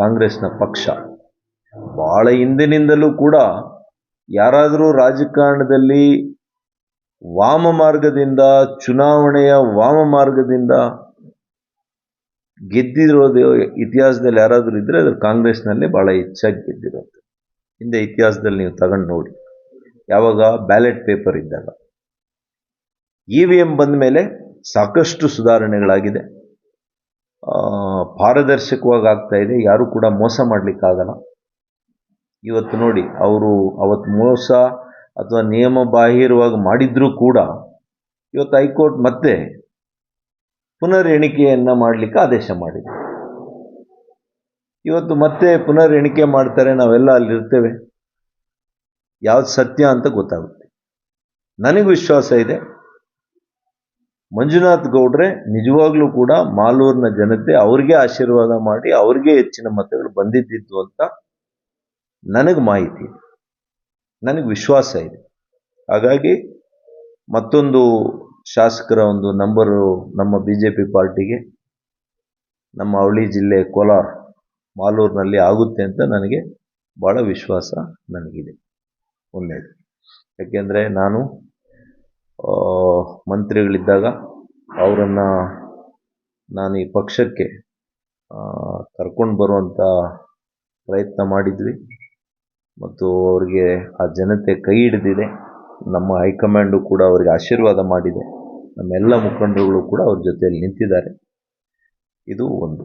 ಕಾಂಗ್ರೆಸ್ನ ಪಕ್ಷ ಭಾಳ ಹಿಂದಿನಿಂದಲೂ ಕೂಡ ಯಾರಾದರೂ ರಾಜಕಾರಣದಲ್ಲಿ ವಾಮ ಮಾರ್ಗದಿಂದ, ಚುನಾವಣೆಯ ವಾಮ ಮಾರ್ಗದಿಂದ ಗೆದ್ದಿರೋದು ಇತಿಹಾಸದಲ್ಲಿ ಯಾರಾದರೂ ಇದ್ದರೆ ಅದು ಕಾಂಗ್ರೆಸ್ನಲ್ಲಿ ಭಾಳ ಹೆಚ್ಚಾಗಿ ಗೆದ್ದಿರೋದು. ಹಿಂದೆ ಇತಿಹಾಸದಲ್ಲಿ ನೀವು ತಗೊಂಡು ನೋಡಿ, ಯಾವಾಗ ಬ್ಯಾಲೆಟ್ ಪೇಪರ್ ಇದ್ದಾಗ. EVM ಬಂದ ಮೇಲೆ ಸಾಕಷ್ಟು ಸುಧಾರಣೆಗಳಾಗಿದೆ, ಪಾರದರ್ಶಕವಾಗಿ ಆಗ್ತಾ ಇದೆ, ಯಾರೂ ಕೂಡ ಮೋಸ ಮಾಡಲಿಕ್ಕಾಗಲ್ಲ. ಇವತ್ತು ನೋಡಿ, ಅವರು ಅವತ್ತು ಮೋಸ ಅಥವಾ ನಿಯಮ ಬಾಹಿರವಾಗಿ ಮಾಡಿದ್ರೂ ಕೂಡ ಇವತ್ತು ಹೈಕೋರ್ಟ್ ಮತ್ತೆ ಪುನರ್ ಎಣಿಕೆಯನ್ನು ಮಾಡಲಿಕ್ಕೆ ಆದೇಶ ಮಾಡಿದೆ. ಇವತ್ತು ಮತ್ತೆ ಪುನರ್ ಎಣಿಕೆ ಮಾಡ್ತಾರೆ, ನಾವೆಲ್ಲ ಅಲ್ಲಿರ್ತೇವೆ, ಯಾವ್ದು ಸತ್ಯ ಅಂತ ಗೊತ್ತಾಗುತ್ತೆ. ನನಗೆ ವಿಶ್ವಾಸ ಇದೆ, ಮಂಜುನಾಥ್ ಗೌಡ್ರೆ ನಿಜವಾಗ್ಲೂ ಕೂಡ ಮಾಲೂರಿನ ಜನತೆ ಅವ್ರಿಗೆ ಆಶೀರ್ವಾದ ಮಾಡಿ ಅವ್ರಿಗೆ ಹೆಚ್ಚಿನ ಮತಗಳು ಬಂದಿದ್ದಿದ್ದು ಅಂತ ನನಗೆ ಮಾಹಿತಿ ಇದೆ, ನನಗೆ ವಿಶ್ವಾಸ ಇದೆ. ಹಾಗಾಗಿ ಮತ್ತೊಂದು ಶಾಸಕರ ಒಂದು ನಂಬರು ನಮ್ಮ BJP ಪಾರ್ಟಿಗೆ ನಮ್ಮ ಅವಳಿ ಜಿಲ್ಲೆ ಕೋಲಾರ ಮಾಲೂರಿನಲ್ಲಿ ಆಗುತ್ತೆ ಅಂತ ನನಗೆ ಭಾಳ ವಿಶ್ವಾಸ ನನಗಿದೆ. ಒಂದನೇದು, ಯಾಕೆಂದರೆ ನಾನು ಮಂತ್ರಿಗಳಿದ್ದಾಗ ಅವರನ್ನು ನಾನು ಈ ಪಕ್ಷಕ್ಕೆ ಕರ್ಕೊಂಡು ಬರುವಂಥ ಪ್ರಯತ್ನ ಮಾಡಿದ್ವಿ ಮತ್ತು ಅವರಿಗೆ ಆ ಜನತೆ ಕೈ ಹಿಡಿದಿದೆ. ನಮ್ಮ ಹೈಕಮಾಂಡು ಕೂಡ ಅವರಿಗೆ ಆಶೀರ್ವಾದ ಮಾಡಿದೆ, ನಮ್ಮೆಲ್ಲ ಮುಖಂಡರುಗಳು ಕೂಡ ಅವ್ರ ಜೊತೆಯಲ್ಲಿ ನಿಂತಿದ್ದಾರೆ. ಇದು ಒಂದು.